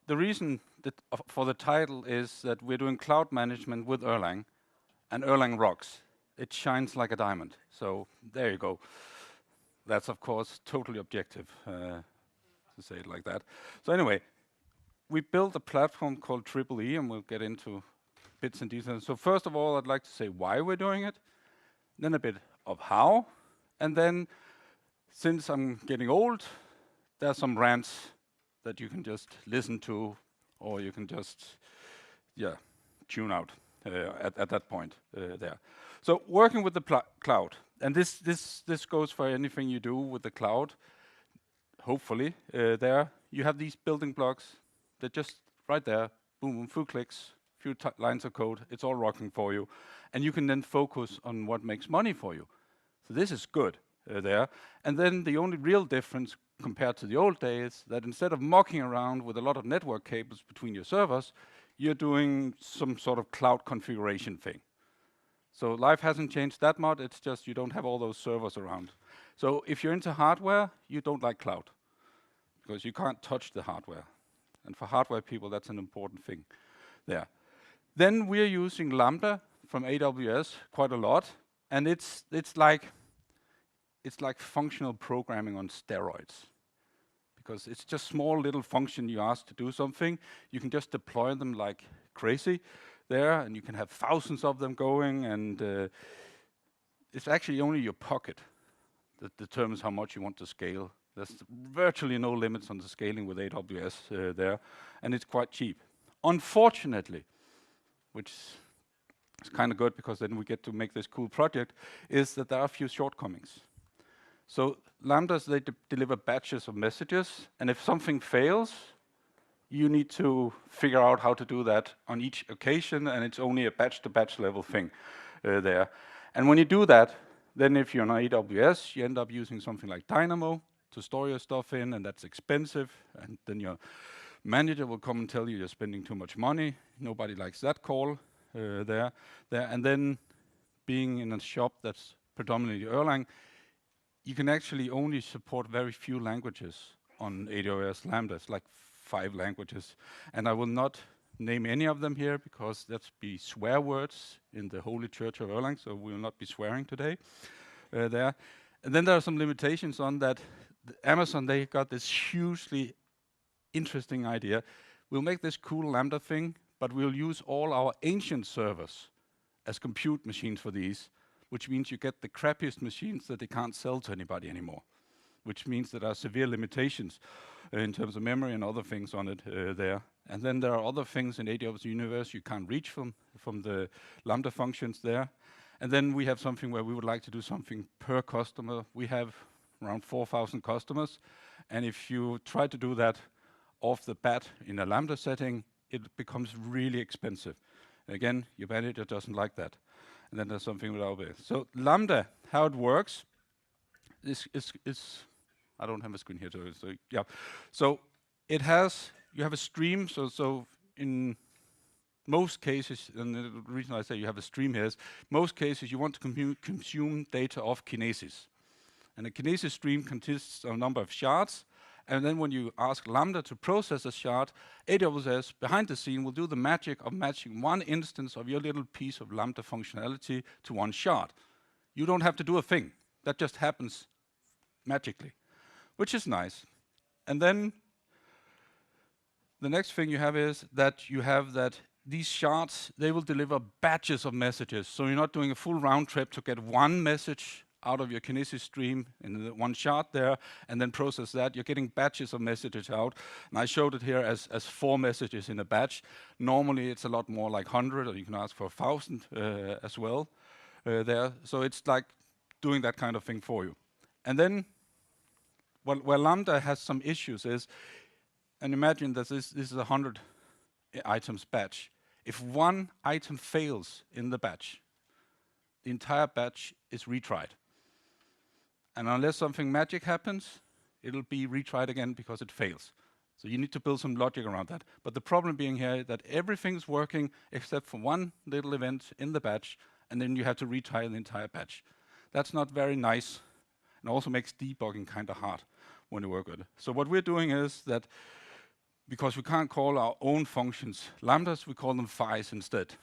the reason for the title is that we're doing cloud management with Erlang, and Erlang rocks. It shines like a diamond. So there you go. That's of course totally objective to say it like that. So anyway, we built a platform called Tripoli, and we'll get into bits and details. So first of all, I'd like to say why we're doing it, then a bit of how, and then, since I'm getting old, there are some rants that you can just listen to, or you can just, tune out at that point there. So working with the cloud, and this goes for anything you do with the cloud. Hopefully, there you have these building blocks that just right there, boom, few clicks, few lines of code, it's all rocking for you, and you can then focus on what makes money for you. So this is good there. And then the only real difference compared to the old days, that instead of mucking around with a lot of network cables between your servers, you're doing some sort of cloud configuration thing. So life hasn't changed that much, it's just you don't have all those servers around. So if you're into hardware, you don't like cloud, because you can't touch the hardware. And for hardware people, that's an important thing there. Then we're using Lambda from AWS quite a lot, and it's like functional programming on steroids, because it's just small little function you ask to do something. You can just deploy them like crazy there, and you can have thousands of them going, and it's actually only your pocket that determines how much you want to scale. There's virtually no limits on the scaling with AWS there, and it's quite cheap. Unfortunately, which is kind of good because then we get to make this cool project, is that there are a few shortcomings. So Lambdas, they deliver batches of messages, and if something fails, you need to figure out how to do that on each occasion, and it's only a batch-to-batch level thing there. And when you do that, then if you're on AWS, you end up using something like Dynamo to store your stuff in, and that's expensive, and then your manager will come and tell you you're spending too much money. Nobody likes that call there. And then being in a shop that's predominantly Erlang, you can actually only support very few languages on AWS Lambda. It's like 5 languages. And I will not name any of them here because that's be swear words in the Holy Church of Erlang, so we will not be swearing today there. And then there are some limitations on that. Amazon, they got this hugely interesting idea. We'll make this cool Lambda thing, but we'll use all our ancient servers as compute machines for these, which means you get the crappiest machines that they can't sell to anybody anymore, which means there are severe limitations in terms of memory and other things on it there. And then there are other things in AWS Universe you can't reach from the Lambda functions there. And then we have something where we would like to do something per customer. We have around 4,000 customers, and if you try to do that off the bat in a Lambda setting, it becomes really expensive. Again, your manager doesn't like that. And then there's something with AWS. So Lambda, how it works, is I don't have a screen here, so yeah. So it has, you have a stream, so in most cases, and the reason I say you have a stream here is, most cases you want to consume data of Kinesis. And a Kinesis stream consists of a number of shards, and then when you ask Lambda to process a shard, AWS behind the scene will do the magic of matching one instance of your little piece of Lambda functionality to one shard. You don't have to do a thing. That just happens magically, which is nice. And then the next thing you have is that you have that these shards, they will deliver batches of messages. So you're not doing a full round trip to get one message out of your Kinesis stream in the one shard there, and then process that. You're getting batches of messages out. And I showed it here as 4 messages in a batch. Normally it's a lot more like 100, or you can ask for 1,000 as well there. So it's like doing that kind of thing for you. And then where Lambda has some issues is, and imagine that this is a 100 items batch. If one item fails in the batch, the entire batch is retried. And unless something magic happens, it'll be retried again because it fails. So you need to build some logic around that. But the problem being here that everything's working except for one little event in the batch, and then you have to retry the entire batch. That's not very nice, and also makes debugging kind of hard when you work with it. So what we're doing is that because we can't call our own functions lambdas, we call them phis instead,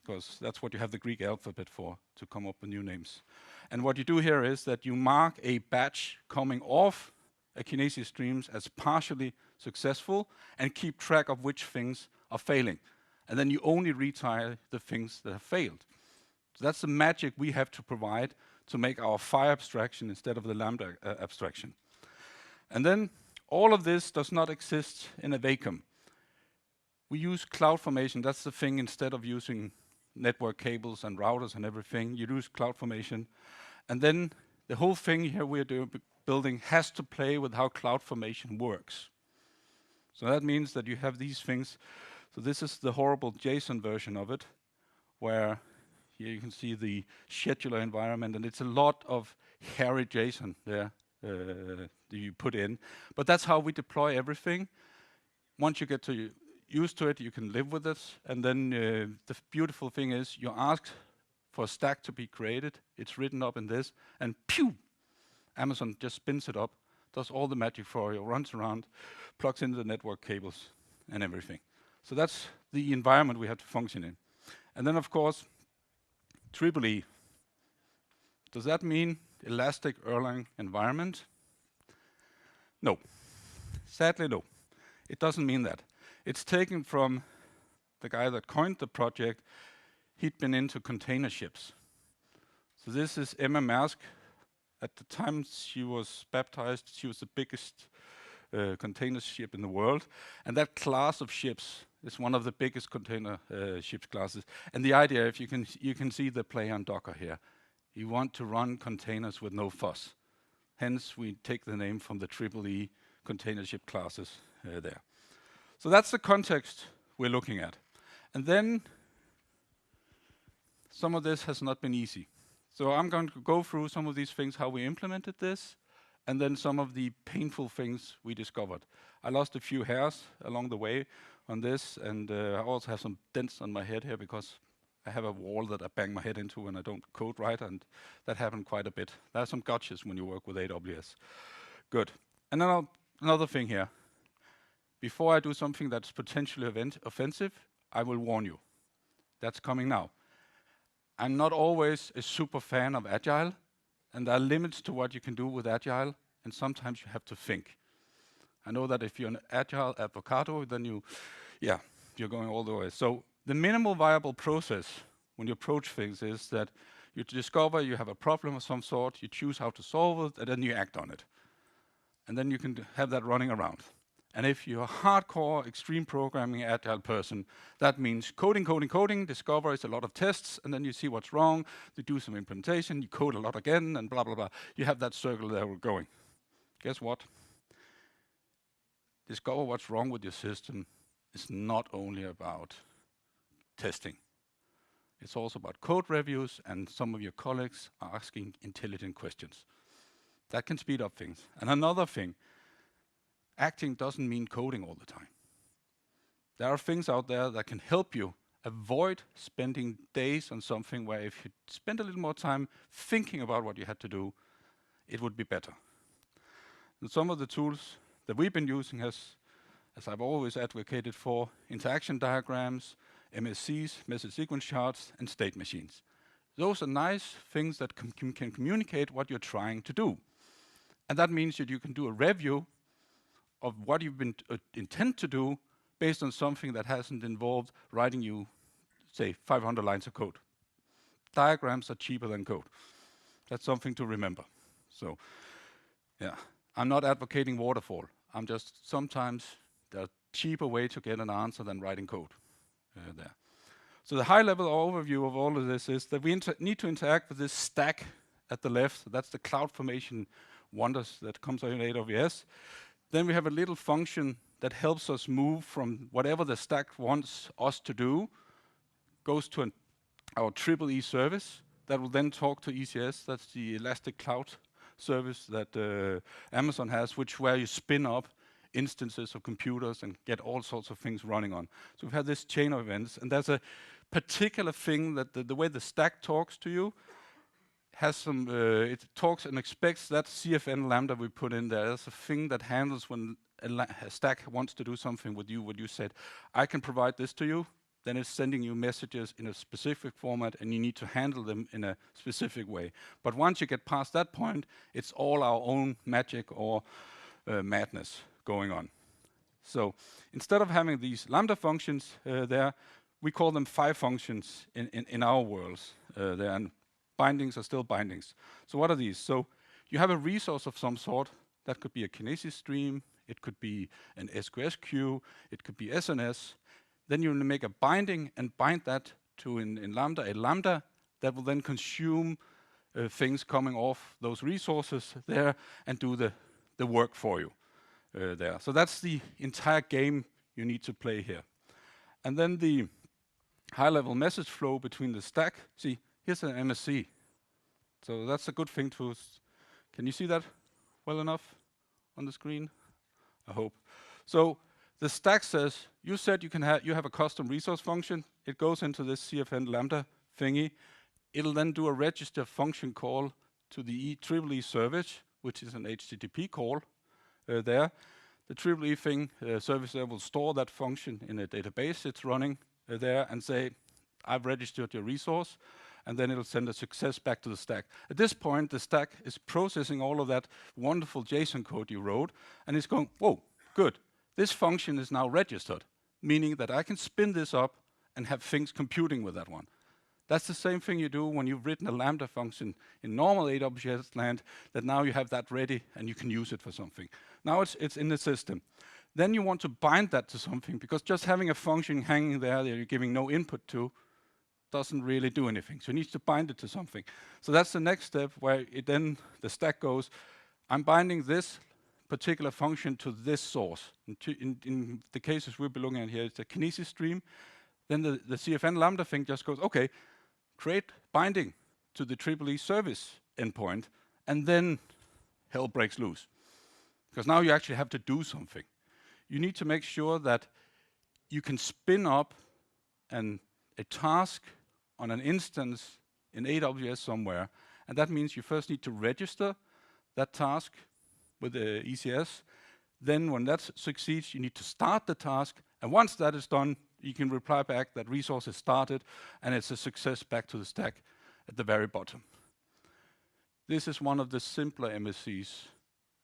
because that's what you have the Greek alphabet for, to come up with new names. And what you do here is that you mark a batch coming off a Kinesis streams as partially successful and keep track of which things are failing. And then you only retry the things that have failed. So that's the magic we have to provide to make our phi abstraction instead of the lambda abstraction. And then all of this does not exist in a vacuum. We use CloudFormation. That's the thing. Instead of using network cables and routers and everything, you use CloudFormation. And then the whole thing here we're building has to play with how CloudFormation works. So that means that you have these things. So this is the horrible JSON version of it, where here you can see the scheduler environment, and it's a lot of hairy JSON there that you put in. But that's how we deploy everything. Once you get used to it, you can live with it. And then the beautiful thing is you ask for a stack to be created. It's written up in this, and pew! Amazon just spins it up, does all the magic for you, runs around, plugs in the network cables and everything. So that's the environment we have to function in. And then, of course, Tripoli. Does that mean elastic Erlang environment? No. Sadly, no. It doesn't mean that. It's taken from the guy that coined the project. He'd been into container ships. So this is Emma Maersk. At the time she was baptized, she was the biggest container ship in the world. And that class of ships is one of the biggest container ships classes. And the idea, if you can see the play on Docker here. You want to run containers with no fuss. Hence, we take the name from the Tripoli container ship classes there. So that's the context we're looking at. And then some of this has not been easy. So I'm going to go through some of these things, how we implemented this, and then some of the painful things we discovered. I lost a few hairs along the way on this, and I also have some dents on my head here because I have a wall that I bang my head into when I don't code right, and that happened quite a bit. There are some gotchas when you work with AWS. Good. And then another thing here. Before I do something that's potentially offensive, I will warn you. That's coming now. I'm not always a super fan of Agile, and there are limits to what you can do with Agile, and sometimes you have to think. I know that if you're an Agile avocado, then you're going all the way. So the minimal viable process when you approach things is that you discover you have a problem of some sort, you choose how to solve it, and then you act on it. And then you can have that running around. And if you're a hardcore, extreme programming Agile person, that means coding, coding, coding, discover is a lot of tests, and then you see what's wrong, you do some implementation, you code a lot again, and blah, blah, blah. You have that circle there going. Guess what? Discover what's wrong with your system is not only about testing. It's also about code reviews and some of your colleagues are asking intelligent questions. That can speed up things. And another thing, acting doesn't mean coding all the time. There are things out there that can help you avoid spending days on something where if you spend a little more time thinking about what you had to do, it would be better. And some of the tools that we've been using as I've always advocated for, interaction diagrams, MSCs, message sequence charts, and state machines. Those are nice things that can communicate what you're trying to do. And that means that you can do a review of what you've been intend to do based on something that hasn't involved writing you, say, 500 lines of code. Diagrams are cheaper than code. That's something to remember. So, yeah, I'm not advocating waterfall. I'm just sometimes there's a cheaper way to get an answer than writing code there. So the high-level overview of all of this is that we need to interact with this stack at the left. That's the CloudFormation wonders that comes out in AWS. Then we have a little function that helps us move from whatever the stack wants us to do, goes to our Tripoli service that will then talk to ECS. That's the Elastic Cloud service that Amazon has, where you spin up instances of computers and get all sorts of things running on. So we've had this chain of events, and there's a particular thing that the way the stack talks to you has some, it talks and expects that CFN Lambda we put in there. There's a thing that handles when a stack wants to do something with you, what you said, I can provide this to you, then it's sending you messages in a specific format, and you need to handle them in a specific way. But once you get past that point, it's all our own magic or madness going on. So instead of having these Lambda functions there, we call them 5 functions in our worlds there, and bindings are still bindings. So what are these? So you have a resource of some sort. That could be a Kinesis stream, it could be an SQS queue, it could be SNS. Then you make a binding and bind that to, in Lambda, a Lambda that will then consume things coming off those resources there and do the work for you there. So that's the entire game you need to play here. And then the high-level message flow between the stack. See, here's an MSC. So that's a good thing to... Can you see that well enough on the screen? I hope. So the stack says, you said you have a custom resource function. It goes into this CFN Lambda thingy. It'll then do a register function call to the Tripoli service, which is an HTTP call there. The Tripoli thing service there will store that function in a database it's running there and say, I've registered your resource, and then it'll send a success back to the stack. At this point, the stack is processing all of that wonderful JSON code you wrote, and it's going, whoa, good. This function is now registered, meaning that I can spin this up and have things computing with that one. That's the same thing you do when you've written a Lambda function in normal AWS land, that now you have that ready and you can use it for something. Now it's in the system. Then you want to bind that to something, because just having a function hanging there that you're giving no input to doesn't really do anything. So you need to bind it to something. So that's the next step, where then the stack goes, I'm binding this particular function to this source. In the cases we'll be looking at here, it's a Kinesis stream. Then the CFN Lambda thing just goes, okay, create binding to the Tripoli service endpoint, and then hell breaks loose. Because now you actually have to do something. You need to make sure that you can spin up a task on an instance in AWS somewhere, and that means you first need to register that task with the ECS. Then when that succeeds, you need to start the task, and once that is done, you can reply back that resource is started, and it's a success back to the stack at the very bottom. This is one of the simpler MSCs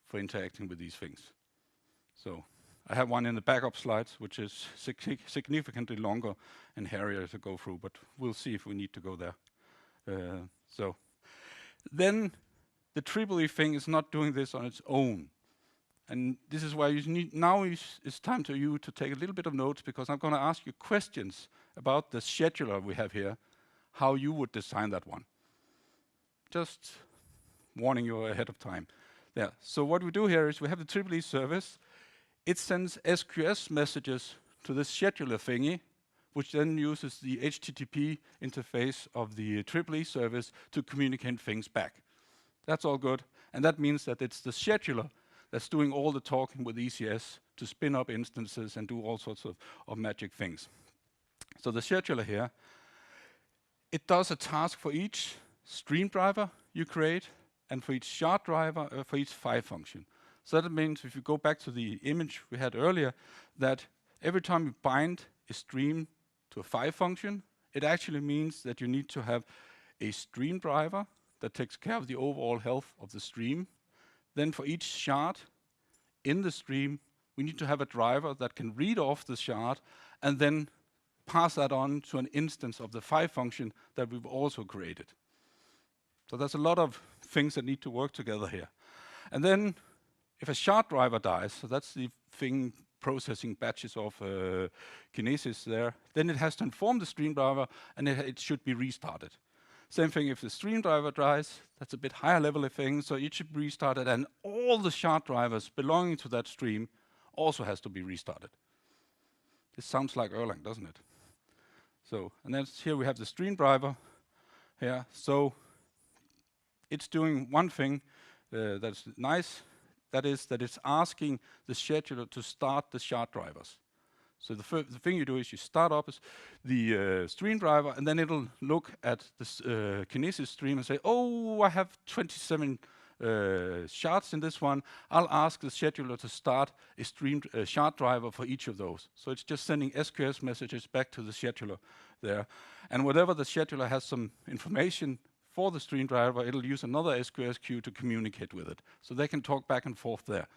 for interacting with these things. So I have one in the backup slides, which is significantly longer and hairier to go through, but we'll see if we need to go there. So then the Tripoli thing is not doing this on its own. And this is why you need, now it's time to you to take a little bit of notes, because I'm going to ask you questions about the scheduler we have here, how you would design that one. Just warning you ahead of time. Yeah. So what we do here is we have the Tripoli service. It sends SQS messages to this scheduler thingy, which then uses the HTTP interface of the Tripoli service to communicate things back. That's all good. And that means that it's the scheduler that's doing all the talking with ECS to spin up instances and do all sorts of magic things. So the scheduler here, it does a task for each stream driver you create, and for each shard driver, for each 5 function. So that means, if you go back to the image we had earlier, that every time you bind a stream to a 5 function, it actually means that you need to have a stream driver that takes care of the overall health of the stream. Then for each shard in the stream, we need to have a driver that can read off the shard and then pass that on to an instance of the 5 function that we've also created. So there's a lot of things that need to work together here. And then if a shard driver dies, so that's the thing processing batches of Kinesis there, then it has to inform the stream driver, and it should be restarted. Same thing if the stream driver dies, that's a bit higher level of thing, so it should be restarted, and all the shard drivers belonging to that stream also has to be restarted. This sounds like Erlang, doesn't it? So, and then here we have the stream driver here. So it's doing one thing that's nice, that is that it's asking the scheduler to start the shard drivers. So the thing you do is you start up the stream driver, and then it'll look at this Kinesis stream and say, oh, I have 27 shards in this one, I'll ask the scheduler to start a streamed shard driver for each of those. So it's just sending SQS messages back to the scheduler there. And whatever the scheduler has some information for the stream driver, it'll use another SQS queue to communicate with it. So they can talk back and forth there,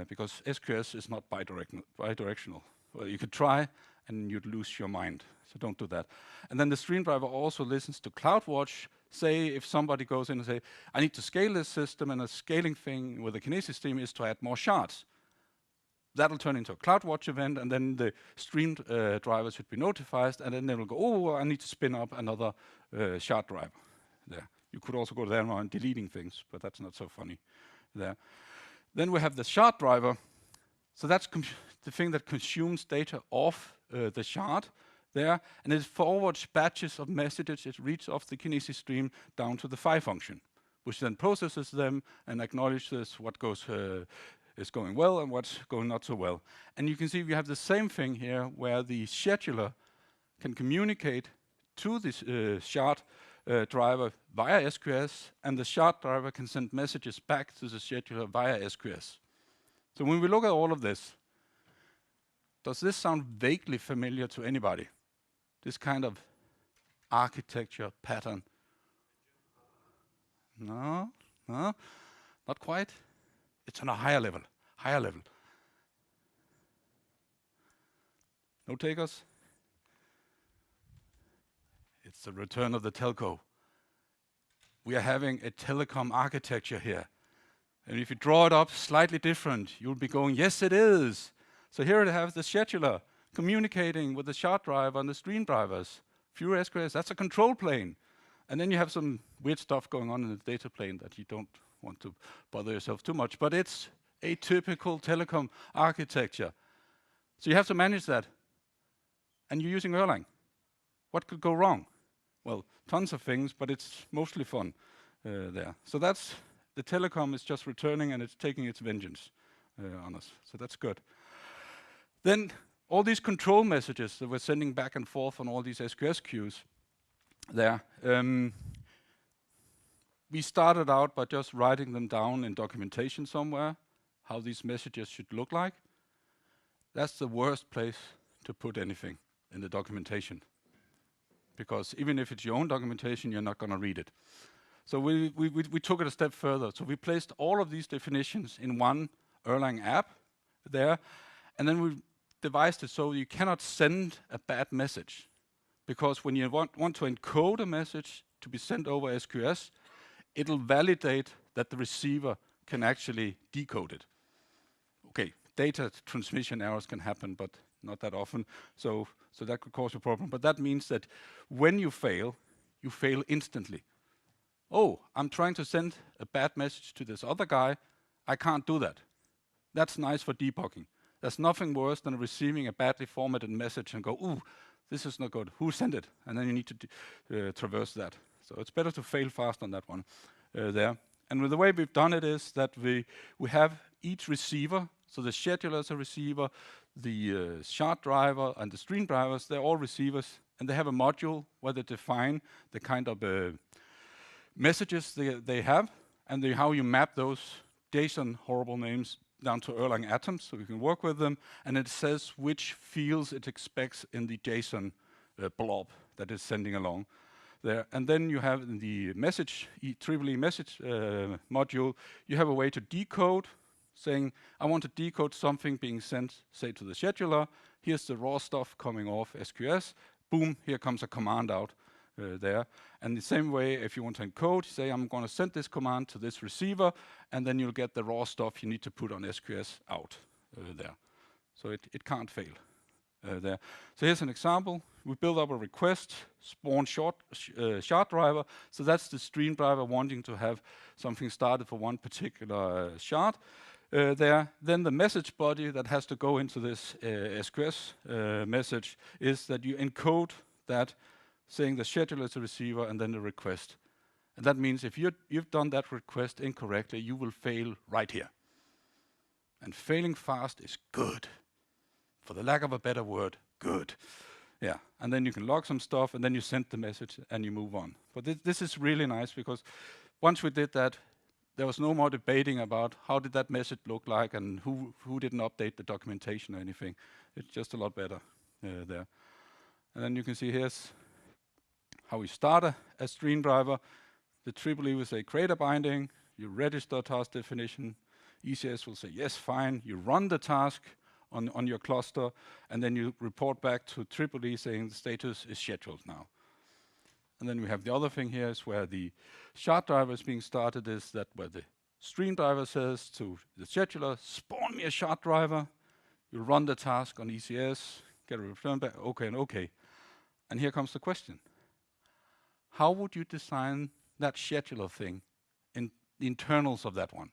because SQS is not bidirectional. Well, you could try, and you'd lose your mind. So don't do that. And then the stream driver also listens to CloudWatch. Say if somebody goes in and say, I need to scale this system, and a scaling thing with the Kinesis stream is to add more shards. That'll turn into a CloudWatch event, and then the stream driver should be notified, and then they will go, oh, I need to spin up another shard driver there. You could also go there and deleting things, but that's not so funny there. Then we have the shard driver. So that's the thing that consumes data off the shard there, and it forwards batches of messages it reads off the Kinesis stream down to the phi function, which then processes them and acknowledges what goes is going well and what's going not so well. And you can see we have the same thing here, where the scheduler can communicate to this shard driver via SQS, and the shard driver can send messages back to the scheduler via SQS. So when we look at all of this, does this sound vaguely familiar to anybody? This kind of architecture pattern? No, no, not quite. It's on a higher level, higher level. No takers? It's the return of the telco. We are having a telecom architecture here. And if you draw it up slightly different, you'll be going, yes, it is. So here we have the scheduler communicating with the shard driver and the stream drivers. Fewer SQS, that's a control plane. And then you have some weird stuff going on in the data plane that you don't want to bother yourself too much. But it's a typical telecom architecture. So you have to manage that. And you're using Erlang. What could go wrong? Well, tons of things, but it's mostly fun there. So that's the telecom is just returning, and it's taking its vengeance on us. So that's good. Then all these control messages that we're sending back and forth on all these SQS queues there, we started out by just writing them down in documentation somewhere, how these messages should look like. That's the worst place to put anything in the documentation, because even if it's your own documentation, you're not going to read it. So we took it a step further. So we placed all of these definitions in one Erlang app there, and then we devised it so you cannot send a bad message. Because when you want to encode a message to be sent over SQS, it'll validate that the receiver can actually decode it. Okay, data transmission errors can happen, but not that often, so that could cause a problem. But that means that when you fail instantly. Oh, I'm trying to send a bad message to this other guy. I can't do that. That's nice for debugging. There's nothing worse than receiving a badly formatted message and go, ooh, this is not good. Who sent it? And then you need to traverse that. So it's better to fail fast on that one there. And the way we've done it is that we have each receiver. So the scheduler is a receiver, the shard driver and the stream drivers, they're all receivers. And they have a module where they define the kind of messages they have, and how you map those JSON horrible names down to Erlang atoms, so we can work with them, and it says which fields it expects in the JSON blob that it's sending along there. And then you have in the message, Tripoli message module, you have a way to decode, saying, I want to decode something being sent, say, to the scheduler. Here's the raw stuff coming off SQS. Boom, here comes a command out there. And the same way, if you want to encode, say, I'm going to send this command to this receiver, and then you'll get the raw stuff you need to put on SQS out there. So it can't fail there. So here's an example. We build up a request, spawn shard driver. So that's the stream driver wanting to have something started for one particular shard there. Then the message body that has to go into this SQS message is that you encode that, saying the scheduler is a receiver and then the request. And that means if you've done that request incorrectly, you will fail right here. And failing fast is good. For the lack of a better word, good. Yeah, and then you can log some stuff, and then you send the message, and you move on. But this is really nice, because once we did that, there was no more debating about how did that message look like and who didn't update the documentation or anything. It's just a lot better there. And then you can see here's how we start a stream driver. The Tripoli will say create a binding, you register a task definition, ECS will say yes, fine, you run the task on your cluster, and then you report back to Tripoli saying the status is scheduled now. And then we have the other thing here is where the shard driver is being started, is that where the stream driver says to the scheduler, spawn me a shard driver, you run the task on ECS, get a return back, okay and okay. And here comes the question. How would you design that scheduler thing in the internals of that one?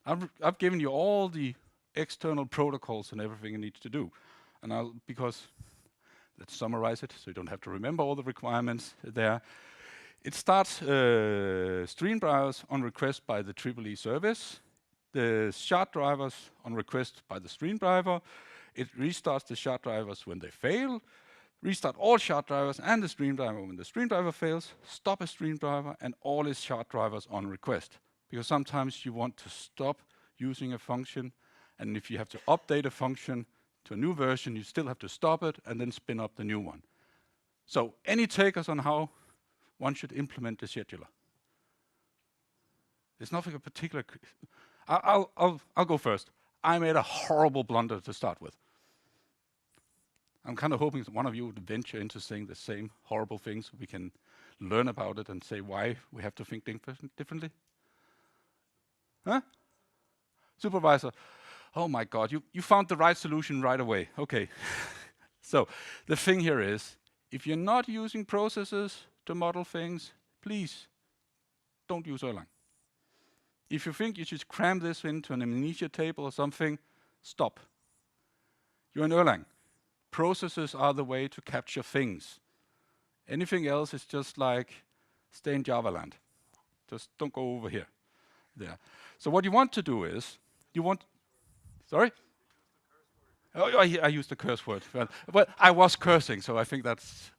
I've given you all the external protocols and everything it needs to do. And because let's summarize it so you don't have to remember all the requirements there. It starts stream drivers on request by the Tripoli service, the shard drivers on request by the stream driver. It restarts the shard drivers when they fail, restart all shard drivers and the stream driver when the stream driver fails, stop a stream driver and all its shard drivers on request. Because sometimes you want to stop using a function, and if you have to update a function to a new version, you still have to stop it and then spin up the new one. So any takers on how one should implement the scheduler? There's nothing in particular. I'll go first. I made a horrible blunder to start with. I'm kind of hoping that one of you would venture into saying the same horrible things so we can learn about it and say why we have to think differently. Huh? Supervisor. Oh my God, you found the right solution right away. Okay. So the thing here is, if you're not using processes to model things, please don't use Erlang. If you think you should cram this into an amnesia table or something, stop. You're in Erlang. Processes are the way to capture things. Anything else is just like stay in Java land. Just don't go over here. There. So what you want to do is, sorry? Oh, I used the curse word. Well, I was cursing, so I think that's...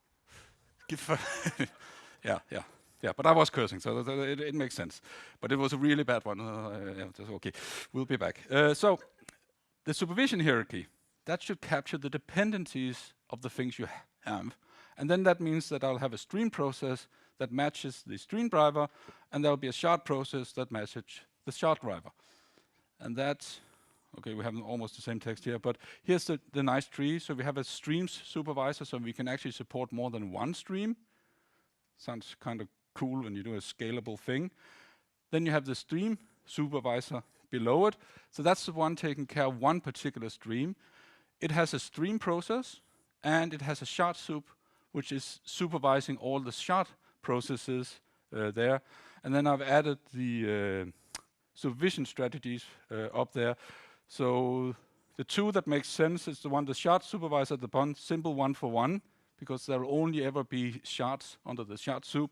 yeah, but I was cursing, so it makes sense. But it was a really bad one. Yeah, that's okay, we'll be back. So, the supervision hierarchy, that should capture the dependencies of the things you have. And then that means that I'll have a stream process that matches the stream driver, and there'll be a shard process that matches the shard driver. And that's, okay, we have almost the same text here, but here's the nice tree. So we have a streams supervisor, so we can actually support more than one stream. Sounds kind of cool when you do a scalable thing. Then you have the stream supervisor below it. So that's the one taking care of one particular stream. It has a stream process, and it has a shard soup, which is supervising all the shard processes there. And then I've added the supervision strategies up there. So the two that makes sense is the one, the shard supervisor at the bottom, simple one for one, because there will only ever be shards under the shard soup.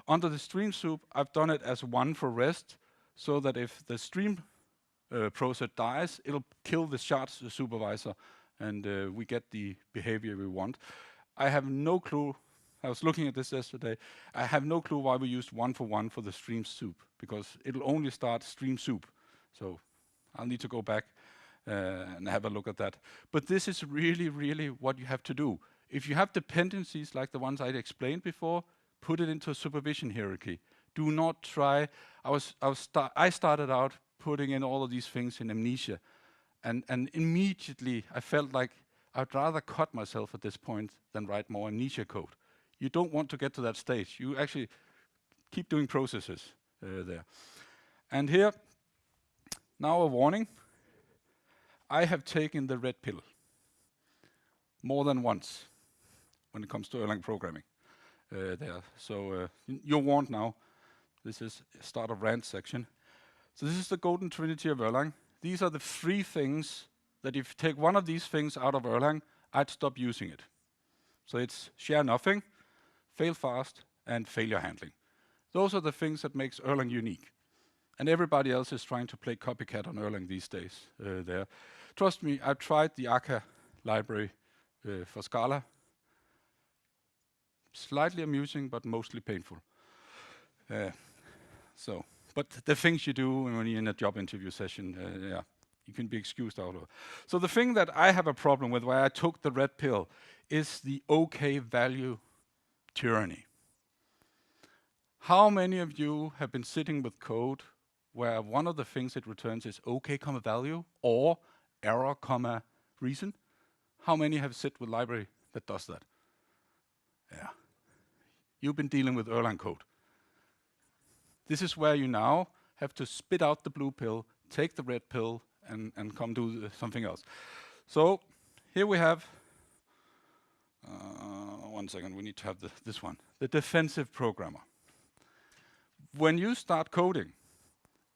Under the stream soup, I've done it as one for rest, so that if the stream process dies, it'll kill the shard supervisor, and we get the behavior we want. I have no clue. I was looking at this yesterday. I have no clue why we used one for the stream soup, because it'll only start stream soup. So I'll need to go back and have a look at that. But this is really, really what you have to do. If you have dependencies like the ones I explained before, put it into a supervision hierarchy. Do not try. I started out putting in all of these things in amnesia, and immediately I felt like I'd rather cut myself at this point than write more amnesia code. You don't want to get to that stage. You actually keep doing processes there. And here, now a warning. I have taken the red pill more than once when it comes to Erlang programming there. So you're warned now. This is start of rant section. So this is the golden trinity of Erlang. These are the three things that if you take one of these things out of Erlang, I'd stop using it. So it's share nothing, fail fast, and failure handling. Those are the things that makes Erlang unique. And everybody else is trying to play copycat on Erlang these days there. Trust me, I've tried the Akka library for Scala. Slightly amusing, but mostly painful. So But the things you do when you're in a job interview session, yeah, you can be excused out of. So the thing that I have a problem with, why I took the red pill, is the OK value tyranny. How many of you have been sitting with code where one of the things it returns is OK, value, or error, reason? How many have sit with library that does that? Yeah. You've been dealing with Erlang code. This is where you now have to spit out the blue pill, take the red pill, and come do something else. So here we have, 1 second, we need to have this one, the defensive programmer. When you start coding,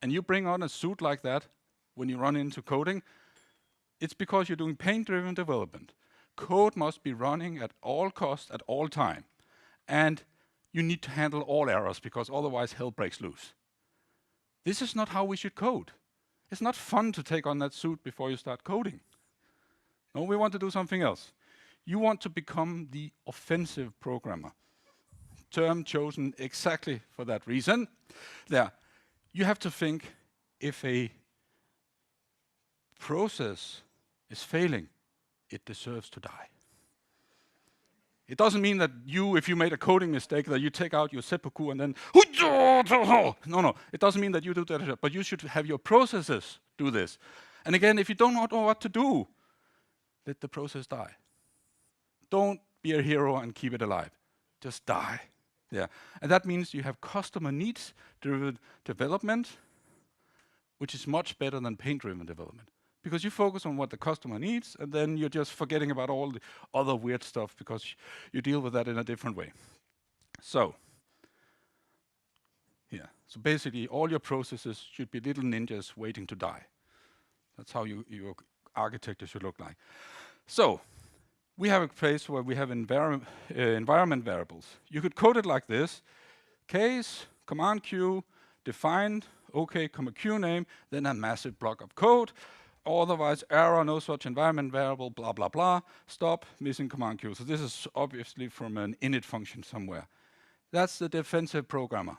and you bring on a suit like that, when you run into coding, it's because you're doing paint-driven development. Code must be running at all costs, at all time. And you need to handle all errors, because otherwise hell breaks loose. This is not how we should code. It's not fun to take on that suit before you start coding. No, we want to do something else. You want to become the offensive programmer. Term chosen exactly for that reason. There, you have to think, if a process is failing, it deserves to die. It doesn't mean that if you made a coding mistake, that you take out your seppuku and then, no, it doesn't mean that you do that, but you should have your processes do this. And again, if you don't know what to do, let the process die. Don't be a hero and keep it alive. Just die. Yeah. And that means you have customer needs-driven development, which is much better than paint-driven development. Because you focus on what the customer needs, and then you're just forgetting about all the other weird stuff because you deal with that in a different way. So, yeah. So basically, all your processes should be little ninjas waiting to die. That's how your architecture should look like. So, we have a place where we have environment variables. You could code it like this: case, command queue, defined, OK, queue name, then a massive block of code. Otherwise, error, no such environment variable, blah, blah, blah. Stop, missing command queue. So this is obviously from an init function somewhere. That's the defensive programmer.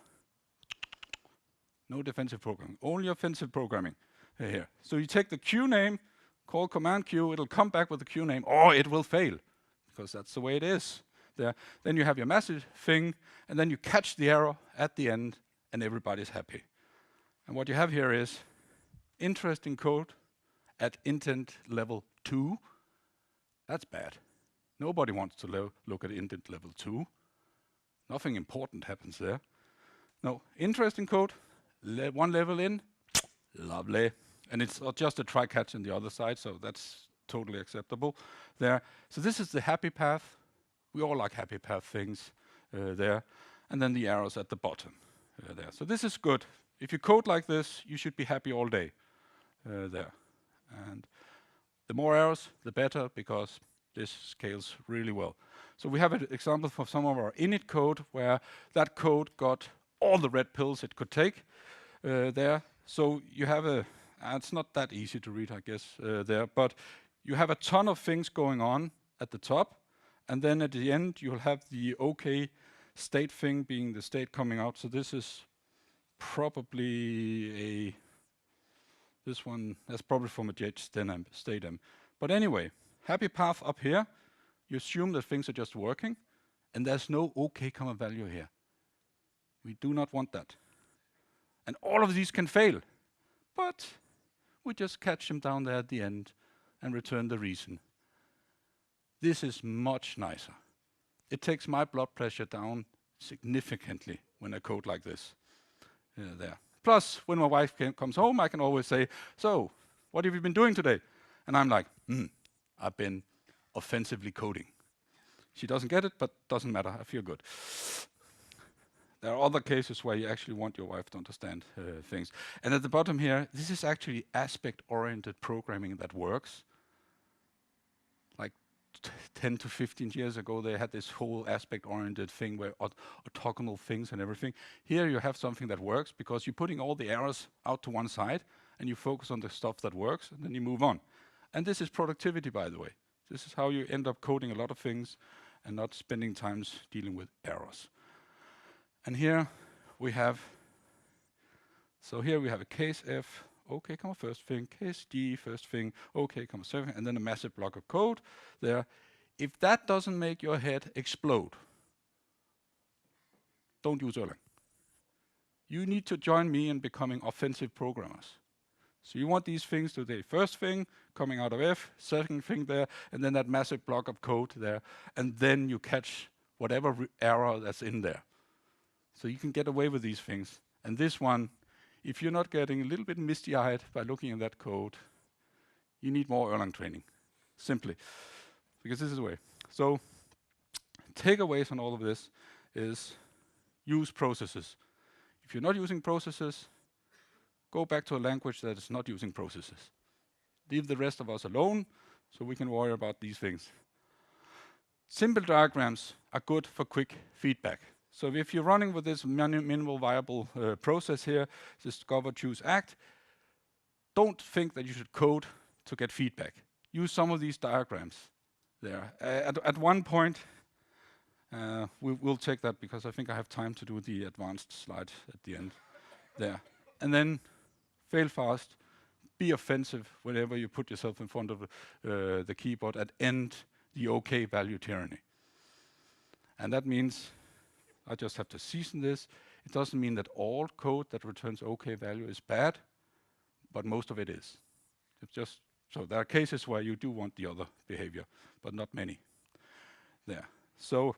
No defensive programming, only offensive programming here. So you take the queue name, call command queue, it'll come back with the queue name, or it will fail, because that's the way it is. There. Then you have your message thing, and then you catch the error at the end, and everybody's happy. And what you have here is interesting code at intent level 2. That's bad. Nobody wants to look at intent level 2. Nothing important happens there. No, interesting code, one level in, lovely. And it's just a try-catch on the other side, so that's totally acceptable there. So this is the happy path. We all like happy path things there. And then the arrows at the bottom there. So this is good. If you code like this, you should be happy all day there. And the more arrows, the better, because this scales really well. So we have an example for some of our init code where that code got all the red pills it could take there. So you have it's not that easy to read, I guess, there, but you have a ton of things going on at the top, and then at the end you'll have the OK state thing being the state coming out. So this is probably this one, that's probably from a JSTEM. But anyway, happy path up here. You assume that things are just working, and there's no OK, value here. We do not want that. And all of these can fail, but we just catch them down there at the end and return the reason. This is much nicer. It takes my blood pressure down significantly when I code like this there. Plus, when my wife comes home, I can always say, so, what have you been doing today? And I'm like, I've been offensively coding. She doesn't get it, but doesn't matter, I feel good. There are other cases where you actually want your wife to understand things. And at the bottom here, this is actually aspect-oriented programming that works. Like 10 to 15 years ago, they had this whole aspect-oriented thing where orthogonal things and everything. Here you have something that works because you're putting all the errors out to one side and you focus on the stuff that works and then you move on. And this is productivity, by the way. This is how you end up coding a lot of things and not spending times dealing with errors. And here we have So here we have a case F, OK, comma first thing, case G, first thing, OK, comma second, and then a massive block of code there. If that doesn't make your head explode, don't use Erlang. You need to join me in becoming offensive programmers. So you want these things to the first thing coming out of F, second thing there, and then that massive block of code there, and then you catch whatever error that's in there. So you can get away with these things. And this one, if you're not getting a little bit misty-eyed by looking at that code, you need more Erlang training, simply, because this is the way. So takeaways on all of this is use processes. If you're not using processes, go back to a language that is not using processes. Leave the rest of us alone so we can worry about these things. Simple diagrams are good for quick feedback. So if you're running with this minimal viable process here, discover, choose, act, don't think that you should code to get feedback. Use some of these diagrams there. At one point, we'll check that because I think I have time to do the advanced slide at the end there. And then fail fast, be offensive whenever you put yourself in front of the keyboard, and end the OK value tyranny. And that means I just have to season this. It doesn't mean that all code that returns OK value is bad, but most of it is. It's just, so there are cases where you do want the other behavior, but not many there. So,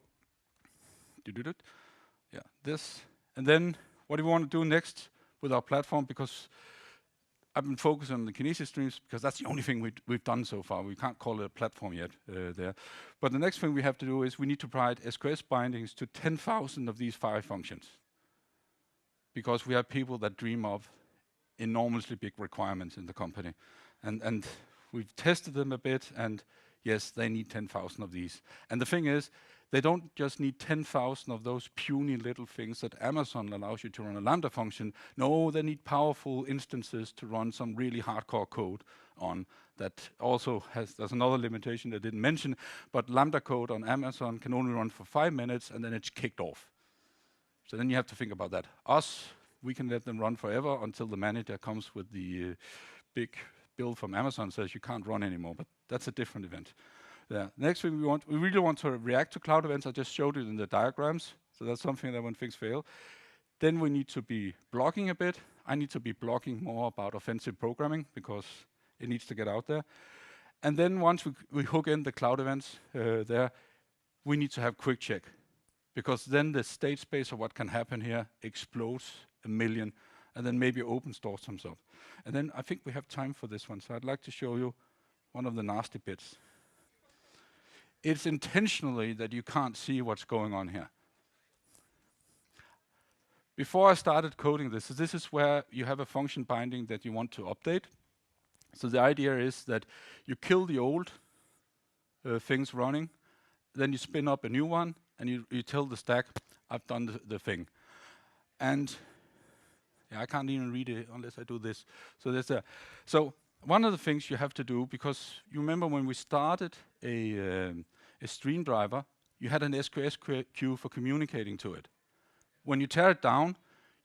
yeah, this. And then what do we want to do next with our platform? Because I've been focusing on the Kinesis streams because that's the only thing we've done so far. We can't call it a platform yet there. But the next thing we have to do is we need to provide SQS bindings to 10,000 of these 5 functions. Because we have people that dream of enormously big requirements in the company. And we've tested them a bit, and yes, they need 10,000 of these. And the thing is, they don't just need 10,000 of those puny little things that Amazon allows you to run a Lambda function. No, they need powerful instances to run some really hardcore code on that also there's another limitation I didn't mention, but Lambda code on Amazon can only run for 5 minutes and then it's kicked off. So then you have to think about that. Us, we can let them run forever until the manager comes with the big bill from Amazon says you can't run anymore, but that's a different event. Yeah. Next thing we really want to react to cloud events. I just showed it in the diagrams. So that's something that when things fail. Then we need to be blocking a bit. I need to be blocking more about offensive programming because it needs to get out there. And then once we hook in the cloud events there, we need to have quick check. Because then the state space of what can happen here explodes a million, and then maybe open source comes up. And then I think we have time for this one. So I'd like to show you one of the nasty bits. It's intentionally that you can't see what's going on here. Before I started coding this is where you have a function binding that you want to update. So the idea is that you kill the old things running, then you spin up a new one, and you tell the stack, I've done the thing. And yeah, I can't even read it unless I do this. So there's a, so one of the things you have to do, because you remember when we started a stream driver, you had an SQS queue for communicating to it. When you tear it down,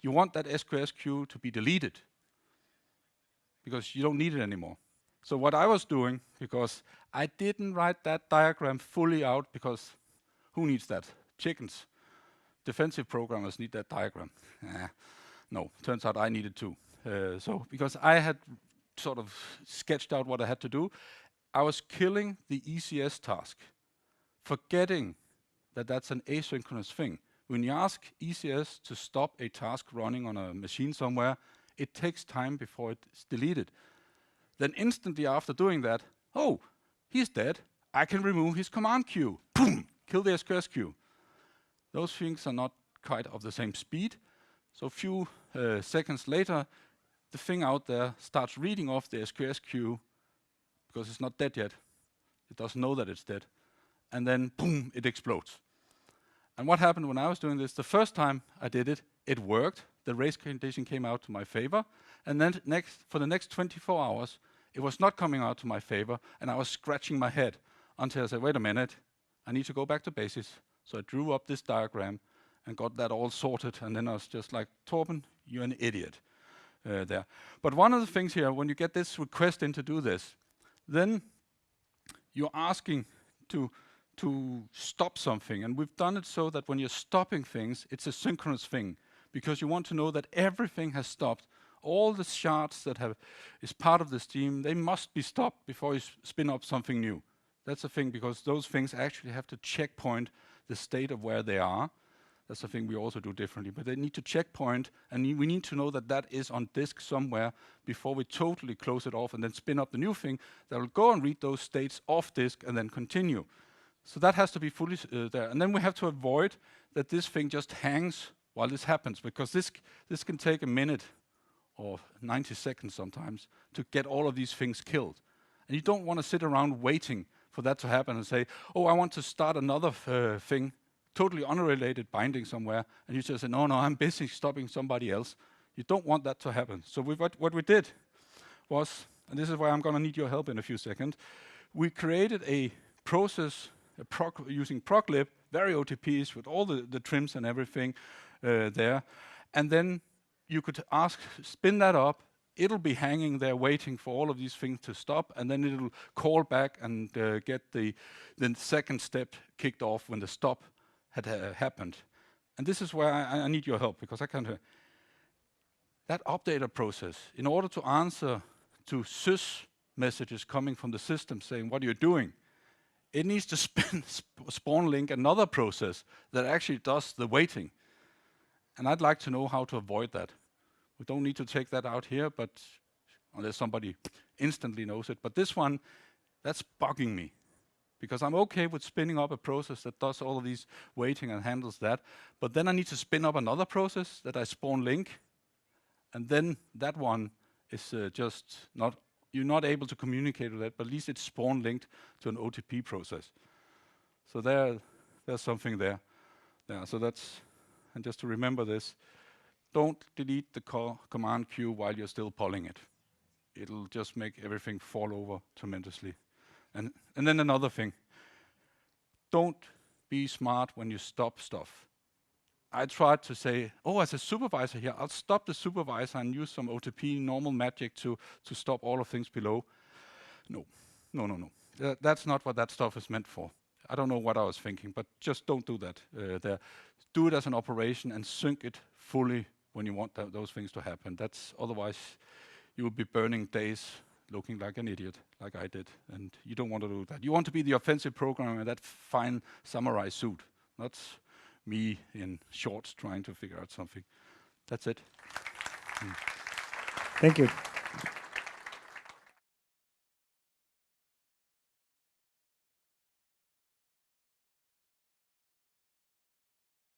you want that SQS queue to be deleted because you don't need it anymore. So what I was doing, because I didn't write that diagram fully out because who needs that? Chickens. Defensive programmers need that diagram. No, turns out I needed to. So because I had sort of sketched out what I had to do, I was killing the ECS task, forgetting that that's an asynchronous thing. When you ask ECS to stop a task running on a machine somewhere, it takes time before it's deleted. Then instantly after doing that, oh, he's dead. I can remove his command queue. Boom, kill the SQS queue. Those things are not quite of the same speed. So a few seconds later, the thing out there starts reading off the SQS queue because it's not dead yet. It doesn't know that it's dead. And then, boom, it explodes. And what happened when I was doing this, the first time I did it, it worked. The race condition came out to my favor. And then for the next 24 hours, it was not coming out to my favor, and I was scratching my head until I said, wait a minute, I need to go back to basis. So I drew up this diagram and got that all sorted, and then I was just like, Torben, you're an idiot. there. But one of the things here, when you get this request in to do this, then you're asking to stop something. And we've done it so that when you're stopping things, it's a synchronous thing, because you want to know that everything has stopped. All the shards that is part of the stream, they must be stopped before you spin up something new. That's the thing, because those things actually have to checkpoint the state of where they are. That's the thing we also do differently, but they need to checkpoint, and we need to know that that is on disk somewhere before we totally close it off and then spin up the new thing that will go and read those states off disk and then continue. So that has to be fully there. And then we have to avoid that this thing just hangs while this happens, because this can take a minute or 90 seconds sometimes to get all of these things killed. And you don't want to sit around waiting for that to happen and say, oh, I want to start another thing, totally unrelated binding somewhere, and you just say, no, I'm busy stopping somebody else. You don't want that to happen. So what we did was, and this is where I'm going to need your help in a few seconds, we created a process using proclib, very OTPs with all the trims and everything there, and then you could spin that up. It'll be hanging there waiting for all of these things to stop, and then it'll call back and get the second step kicked off when the stop had happened. And this is where I need your help, because I can't. That updater process, in order to answer to sys messages coming from the system saying, what are you doing? It needs to spawn link another process that actually does the waiting. And I'd like to know how to avoid that. We don't need to take that out here, but unless somebody instantly knows it. But this one, that's bugging me, because I'm okay with spinning up a process that does all of these waiting and handles that. But then I need to spin up another process that I spawn link, and then that one is just not, you're not able to communicate with that, but at least it's spawn linked to an OTP process. So there's something there. Yeah, so that's, and just to remember this, don't delete the command queue while you're still polling it. It'll just make everything fall over tremendously. And then another thing, don't be smart when you stop stuff. I tried to say, oh, as a supervisor here, I'll stop the supervisor and use some OTP normal magic to stop all of things below. No. That's not what that stuff is meant for. I don't know what I was thinking, but just don't do that there. Do it as an operation and sync it fully when you want those things to happen. That's otherwise you will be burning days looking like an idiot, like I did, and you don't want to do that. You want to be the offensive programmer in that fine samurai suit, not me in shorts trying to figure out something. That's it. Thank you.